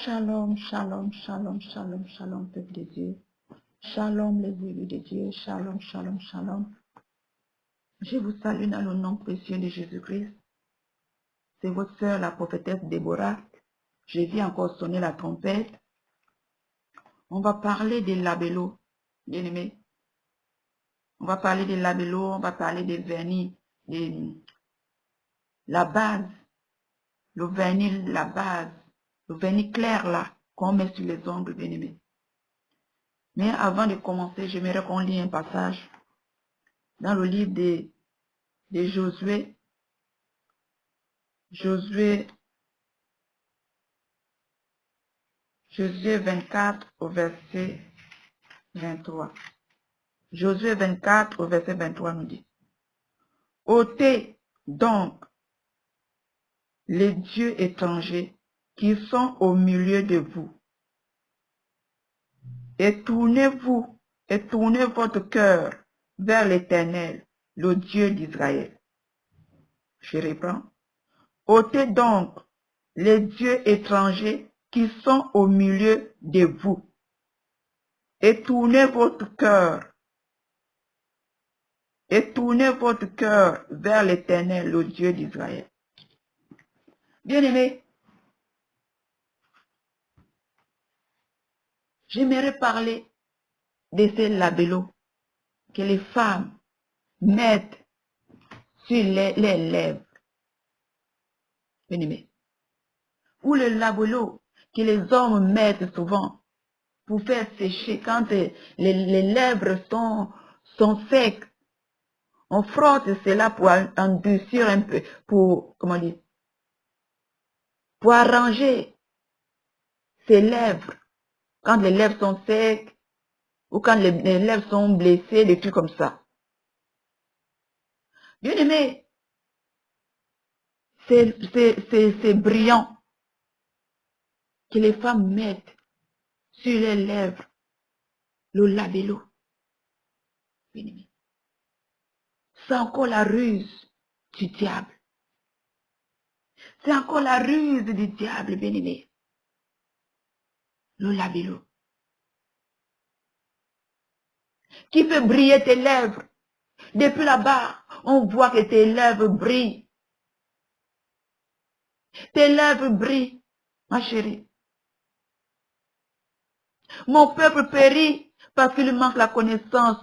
Shalom, shalom, shalom, shalom, shalom, peuple de Dieu. Shalom, les élus de Dieu. Shalom, shalom, shalom. Je vous salue dans le nom précieux de Jésus-Christ. C'est votre sœur, la prophétesse Déborah. Je viens encore sonner la trompette. On va parler des labellos, bien-aimés. On va parler des labellos, on va parler des vernis, la base, le vernis, la base, le vernis clair là, qu'on met sur les ongles, bien-aimés. Mais avant de commencer, j'aimerais qu'on lit un passage dans le livre de Josué. Josué 24 au verset 23. Josué 24 au verset 23 nous dit: ôtez donc les dieux étrangers qui sont au milieu de vous, et tournez votre cœur vers l'Éternel, le Dieu d'Israël. Je reprends. Ôtez donc les dieux étrangers qui sont au milieu de vous, et tournez votre cœur vers l'Éternel, le Dieu d'Israël. Bien-aimés, j'aimerais parler de ces labellos que les femmes mettent sur les lèvres. Bien-aimés. Ou le labello que les hommes mettent souvent pour faire sécher quand les lèvres sont secs. On frotte cela pour endurcir un peu, pour arranger ses lèvres. Quand les lèvres sont secs, ou quand les lèvres sont blessées, des trucs comme ça. Bien aimé, c'est brillant que les femmes mettent sur les lèvres le labello. Bien aimé. C'est encore la ruse du diable. C'est encore la ruse du diable, bien aimé. Le labello. Qui fait briller tes lèvres. Depuis là-bas, on voit que tes lèvres brillent. Tes lèvres brillent, ma chérie. Mon peuple périt parce qu'il manque la connaissance,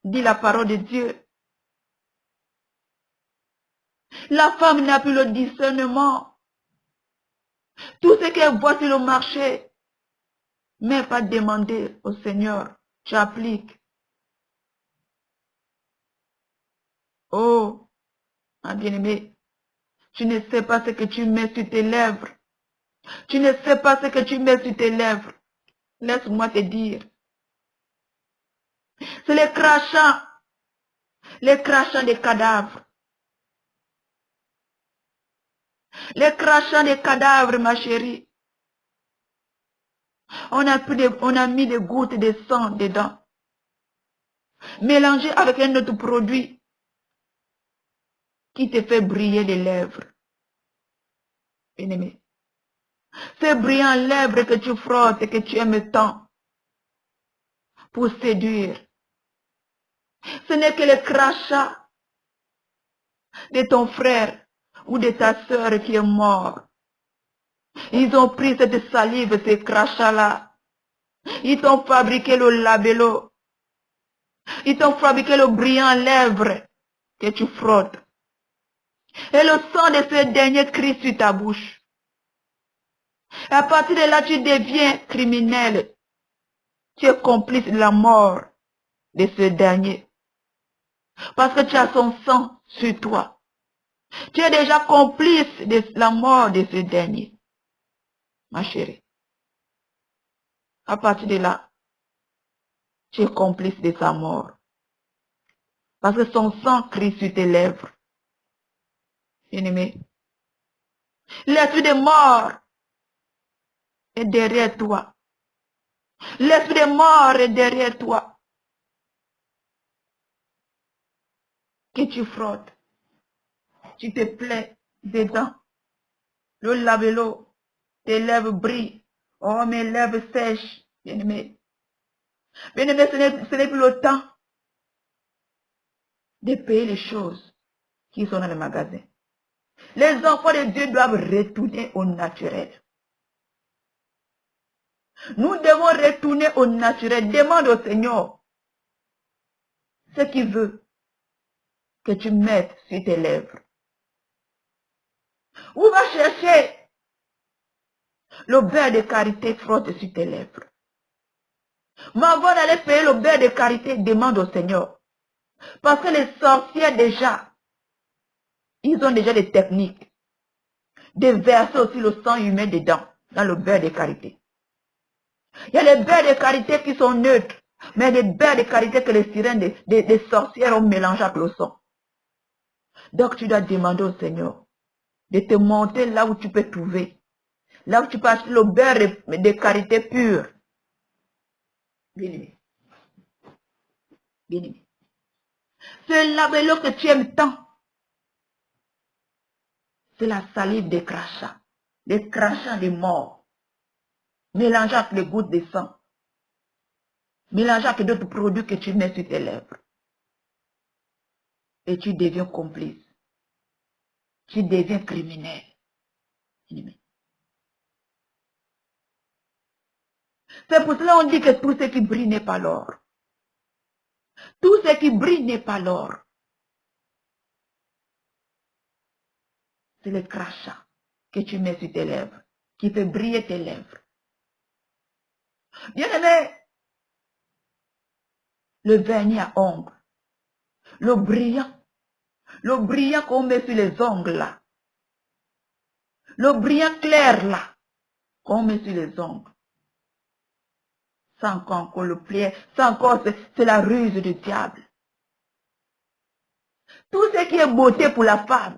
dit la parole de Dieu. La femme n'a plus le discernement. Tout ce qu'elle voit sur le marché, mais pas demander au Seigneur, tu appliques. Oh, ma bien-aimée, tu ne sais pas ce que tu mets sur tes lèvres. Tu ne sais pas ce que tu mets sur tes lèvres. Laisse-moi te dire. C'est les crachats des cadavres. Les crachats des cadavres, ma chérie. On a mis des gouttes de sang dedans. Mélangé avec un autre produit qui te fait briller les lèvres. Bien-aimé. Ces brillants lèvres que tu frottes et que tu aimes tant pour séduire. Ce n'est que le crachat de ton frère ou de ta sœur qui est mort. Ils ont pris cette salive, ces crachats-là. Ils t'ont fabriqué le labello. Ils t'ont fabriqué le brillant lèvre que tu frottes. Et le sang de ce dernier crie sur ta bouche. Et à partir de là, tu deviens criminel. Tu es complice de la mort de ce dernier. Parce que tu as son sang sur toi. Tu es déjà complice de la mort de ce dernier. Ma chérie. À partir de là, tu es complice de sa mort. Parce que son sang crie sur tes lèvres. Bien-aimé. L'esprit de mort est derrière toi. L'esprit de mort est derrière toi. Que tu frottes. Tu te plais dedans. Le labello tes lèvres brillent. Oh, mes lèvres sèchent, bien-aimé. Bien-aimé, ce n'est plus le temps de payer les choses qui sont dans le magasin. Les enfants de Dieu doivent retourner au naturel. Nous devons retourner au naturel. Demande au Seigneur ce qu'il veut que tu mettes sur tes lèvres. Ou va chercher le beurre de karité, frotte sur tes lèvres. Mais avant d'aller payer le beurre de karité, demande au Seigneur. Parce que les sorciers déjà, ils ont déjà des techniques de verser aussi le sang humain dedans, dans le beurre de karité. Il y a les beurres de karité qui sont neutres, mais les beurres de karité que les sirènes des sorcières ont mélangé avec le sang. Donc tu dois demander au Seigneur de te monter là où tu peux trouver. Là où tu peux acheter le beurre de karité pur. Bien-aimé. Bien-aimé. Ce labello que tu aimes tant, c'est la salive des crachats. Les crachats des morts. Mélangés avec les gouttes de sang. Mélangés avec d'autres produits que tu mets sur tes lèvres. Et tu deviens complice. Tu deviens criminel. C'est pour cela qu'on dit que tout ce qui brille n'est pas l'or. Tout ce qui brille n'est pas l'or. C'est le crachat que tu mets sur tes lèvres, qui fait briller tes lèvres. Bien-aimé, le vernis à ongles, le brillant qu'on met sur les ongles là, le brillant clair là, qu'on met sur les ongles. Sans encore le plier, sans encore c'est la ruse du diable. Tout ce qui est beauté pour la femme,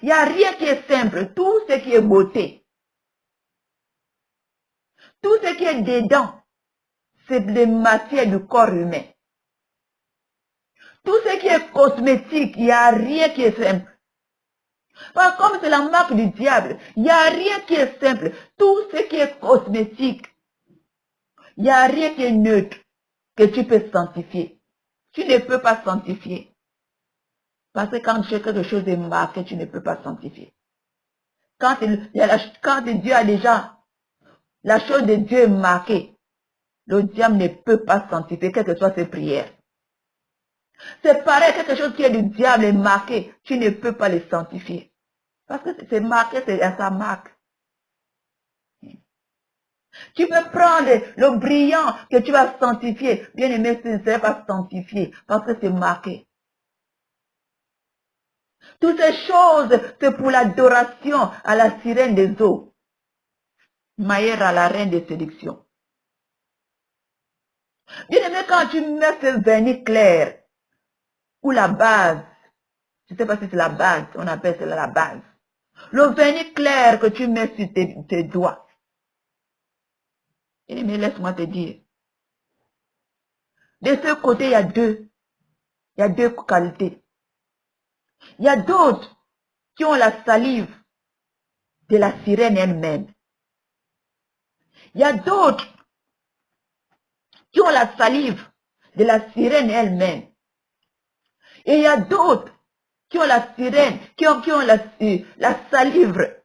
il n'y a rien qui est simple. Tout ce qui est beauté, tout ce qui est dedans, c'est des matières du corps humain. Tout ce qui est cosmétique, il n'y a rien qui est simple. Comme c'est la marque du diable, il n'y a rien qui est simple. Tout ce qui est cosmétique, il n'y a rien qui est neutre que tu peux sanctifier. Tu ne peux pas sanctifier. Parce que quand quelque chose est marqué, tu ne peux pas sanctifier. Quand Dieu a déjà, la chose de Dieu est marquée, le diable ne peut pas sanctifier, quelles que soient ses prières. C'est pareil, quelque chose qui est du diable est marqué, tu ne peux pas le sanctifier. Parce que c'est marqué, c'est à sa marque. Tu peux prendre le brillant que tu vas sanctifier. Bien aimé, ce ne pas sanctifier parce que c'est marqué. Toutes ces choses, c'est pour l'adoration à la sirène des eaux. Maïra, la reine des séductions. Bien aimé, quand tu mets ce vernis clair, ou la base, je ne sais pas si c'est la base, on appelle cela la base. Le vernis clair que tu mets sur tes doigts. Bien aimé, laisse-moi te dire. De ce côté, il y a deux qualités. Il y a d'autres qui ont la salive de la sirène elle-même. Il y a d'autres qui ont la salive de la sirène elle-même. Et il y a d'autres qui ont la sirène, qui ont la salive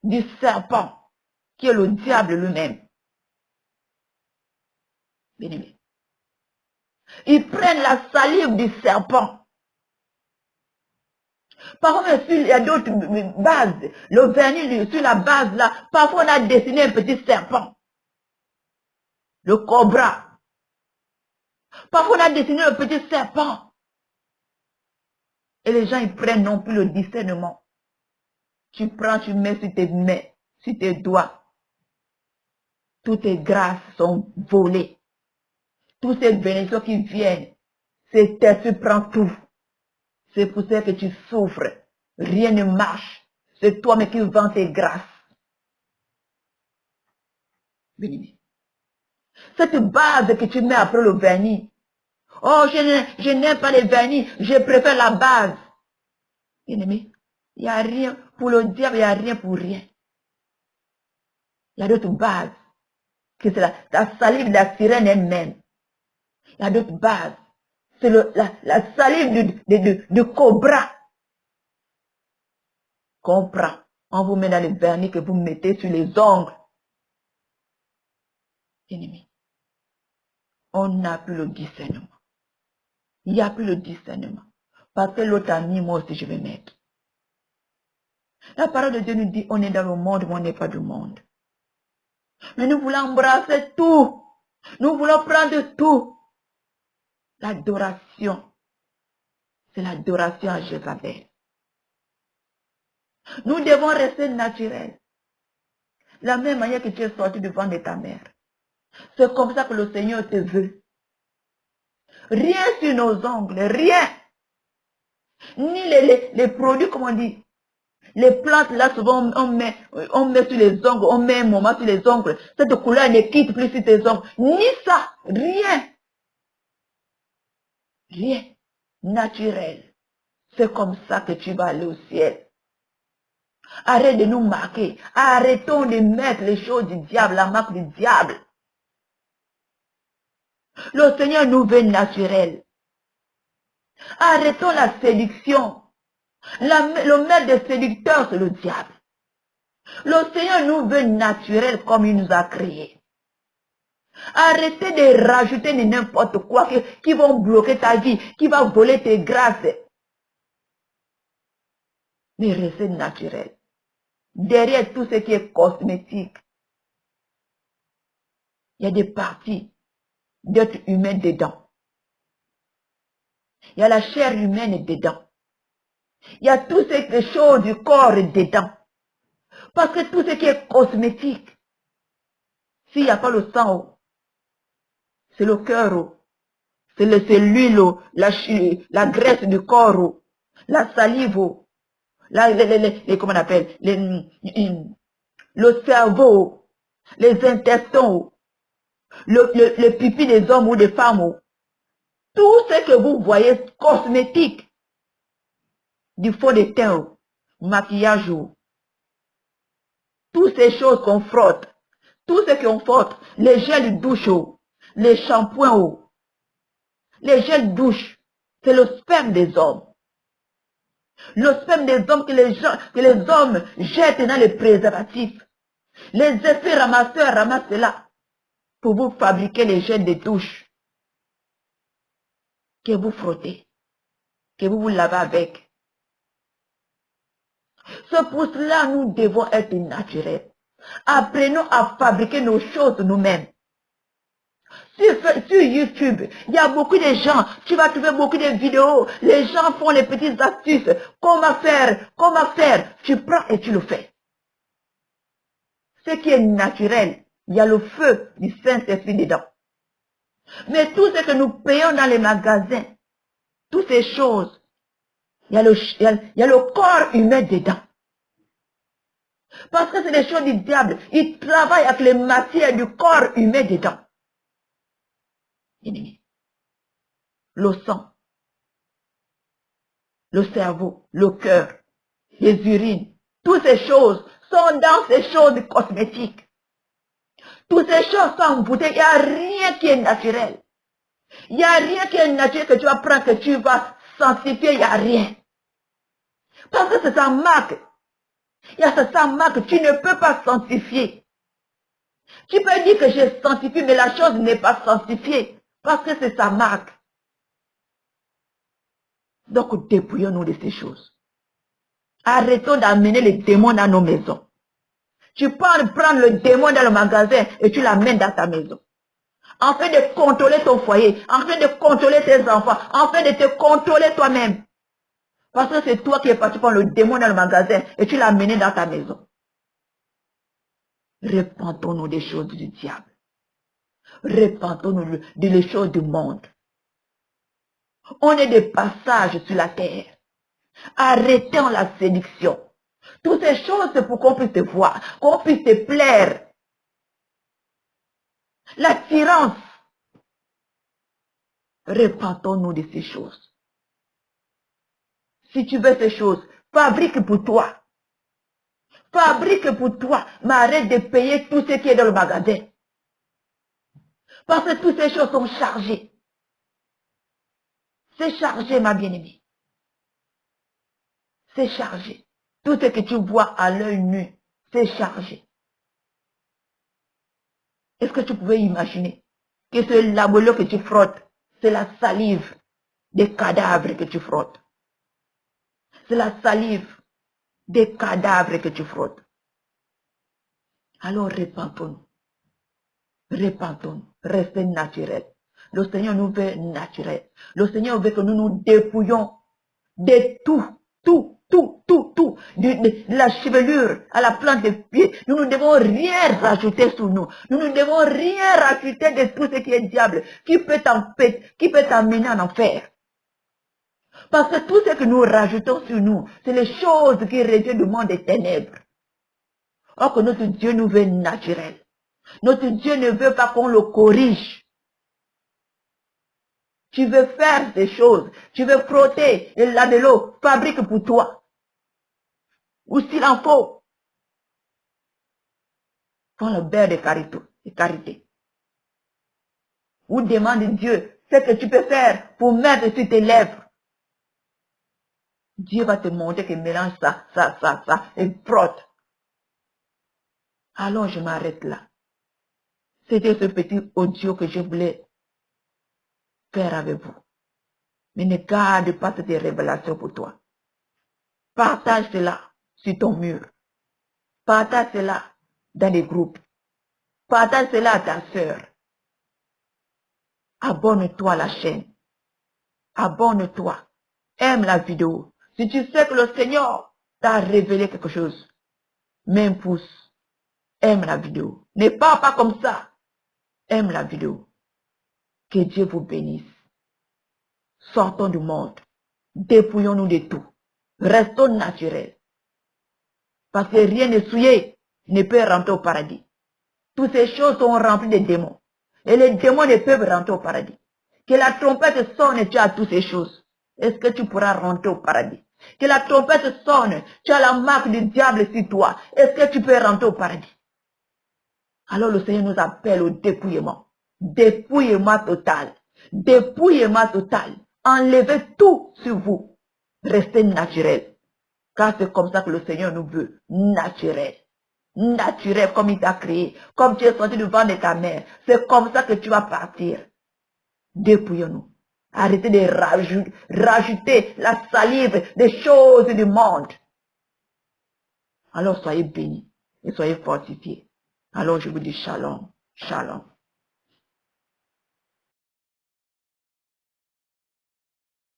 du serpent, qui est le diable lui-même. Bien-aimé. Ils prennent la salive du serpent. Par contre, il y a d'autres bases. Le vernis sur la base là, parfois on a dessiné un petit serpent. Le cobra. Parfois on a dessiné le petit serpent. Et les gens, ils prennent non plus le discernement. Tu prends, tu mets sur tes mains, sur tes doigts. Toutes tes grâces sont volées. Toutes ces bénédictions qui viennent, c'est tu prends tout. C'est pour ça que tu souffres. Rien ne marche. C'est toi-même qui vends tes grâces. Bien-aimé. Cette base que tu mets après le vernis. Oh, je n'aime pas les vernis. Je préfère la base. Bien-aimé, il n'y a rien pour le diable, il n'y a rien pour rien. Il y a d'autres bases. Que c'est la salive de la sirène elle-même. Il y a d'autres bases. C'est la salive de cobra qu'on prend. On vous met dans le vernis que vous mettez sur les ongles. Ennemi. On n'a plus le discernement. Il n'y a plus le discernement. Parce que l'autre a mis, moi aussi je vais mettre. La parole de Dieu nous dit, on est dans le monde, mais on n'est pas du monde. Mais nous voulons embrasser tout. Nous voulons prendre tout. L'adoration, c'est l'adoration à Jézabel. Nous devons rester naturels. La même manière que tu es sorti du ventre de ta mère. C'est comme ça que le Seigneur te veut. Rien sur nos ongles, rien. Ni les produits, comme on dit. Les plantes, là, souvent, on met sur les ongles, on met un moment sur les ongles. Cette couleur ne quitte plus sur tes ongles. Ni ça, rien. Rien. Naturel. C'est comme ça que tu vas aller au ciel. Arrête de nous marquer. Arrêtons de mettre les choses du diable, la marque du diable. Le Seigneur nous veut naturel. Arrêtons la séduction. Le maître des séducteurs, c'est le diable. Le Seigneur nous veut naturel comme il nous a créés. Arrêtez de rajouter n'importe quoi qui vont bloquer ta vie, qui va voler tes grâces. Mais restez naturel. Derrière tout ce qui est cosmétique, il y a des parties d'être humain dedans. Il y a la chair humaine dedans. Il y a toutes ces choses du corps dedans. Parce que tout ce qui est cosmétique, s'il n'y a pas le sang, c'est le cœur, c'est l'huile, la graisse du corps, la salive, comment on appelle, le cerveau, les intestins, le pipi des hommes ou des femmes. Tout ce que vous voyez cosmétique, du fond de teint, maquillage, toutes ces choses qu'on frotte, tout ce qu'on frotte, les gels douche, les shampoings, les gels douche, c'est le sperme des hommes. Le sperme des hommes que les hommes jettent dans les préservatifs. Les effets ramasseurs ramassent cela pour vous fabriquer les gels de douche que vous frottez, que vous vous lavez avec. C'est pour cela que nous devons être naturels. Apprenons à fabriquer nos choses nous-mêmes. Sur YouTube, il y a beaucoup de gens, tu vas trouver beaucoup de vidéos, les gens font les petites astuces, comment faire, tu prends et tu le fais. Ce qui est naturel, il y a le feu du Saint-Esprit dedans. Mais tout ce que nous payons dans les magasins, toutes ces choses, il y a le corps humain dedans. Parce que c'est des choses du diable. Il travaille avec les matières du corps humain dedans. Le sang, le cerveau, le cœur, les urines, toutes ces choses sont dans ces choses cosmétiques. Toutes ces choses sont embouteillées. Il n'y a rien qui est naturel. Il n'y a rien qui est naturel que tu vas prendre, que tu vas sanctifier. Il n'y a rien. Parce que c'est sa marque. Il y a sa marque. Tu ne peux pas sanctifier. Tu peux dire que je sanctifie, mais la chose n'est pas sanctifiée. Parce que c'est sa marque. Donc, dépouillons-nous de ces choses. Arrêtons d'amener les démons dans nos maisons. Tu peux prendre le démon dans le magasin et tu l'amènes dans ta maison. Afin de contrôler ton foyer, afin de contrôler tes enfants, afin de te contrôler toi-même. Parce que c'est toi qui es parti prendre le démon dans le magasin et tu l'as amené dans ta maison. Repentons-nous des choses du diable. Repentons-nous des choses du monde. On est de passage sur la terre. Arrêtons la séduction. Toutes ces choses, c'est pour qu'on puisse te voir, qu'on puisse te plaire. L'attirance. Repentons-nous de ces choses. Si tu veux ces choses, fabrique pour toi. Fabrique pour toi, mais arrête de payer tout ce qui est dans le magasin. Parce que toutes ces choses sont chargées. C'est chargé, ma bien-aimée. C'est chargé. Tout ce que tu vois à l'œil nu, c'est chargé. Est-ce que tu pouvais imaginer que ce labello que tu frottes, c'est la salive des cadavres que tu frottes? C'est la salive des cadavres que tu frottes. Alors repentons-nous. Repentons-nous. Restez naturel. Le Seigneur nous veut naturel. Le Seigneur veut que nous nous dépouillons de tout, de la chevelure à la plante des pieds. Nous ne devons rien rajouter sur nous. Nous ne devons rien rajouter de tout ce qui est diable, qui peut t'amener en enfer. Parce que tout ce que nous rajoutons sur nous, c'est les choses qui reviennent du monde des ténèbres. Or que notre Dieu nous veut naturel. Notre Dieu ne veut pas qu'on le corrige. Tu veux faire des choses, tu veux frotter et laver l'eau, fabrique pour toi. Ou s'il en faut, prends le beurre de carité. Ou demande Dieu ce que tu peux faire pour mettre sur tes lèvres. Dieu va te montrer qu'il mélange ça, et frotte. Alors je m'arrête là. C'était ce petit audio que je voulais faire avec vous. Mais ne garde pas cette révélation pour toi. Partage cela sur ton mur. Partage cela dans les groupes. Partage cela à ta sœur. Abonne-toi à la chaîne. Abonne-toi. Aime la vidéo. Si tu sais que le Seigneur t'a révélé quelque chose, mets un pouce. Aime la vidéo. Ne parle pas comme ça. Aime la vidéo. Que Dieu vous bénisse. Sortons du monde. Dépouillons-nous de tout. Restons naturels. Parce que rien de souillé ne peut rentrer au paradis. Toutes ces choses sont remplies de démons. Et les démons ne peuvent rentrer au paradis. Que la trompette sonne et tu as toutes ces choses. Est-ce que tu pourras rentrer au paradis? Que la trompette sonne, tu as la marque du diable sur toi. Est-ce que tu peux rentrer au paradis? Alors le Seigneur nous appelle au dépouillement. Dépouillement total. Dépouillement total. Enlevez tout sur vous. Restez naturel. Car c'est comme ça que le Seigneur nous veut. Naturel. Naturel comme il t'a créé. Comme tu es sorti du ventre de ta mère. C'est comme ça que tu vas partir. Dépouillons-nous. Arrêtez de rajouter la salive des choses du monde. Alors soyez bénis et soyez fortifiés. Alors je vous dis shalom, shalom.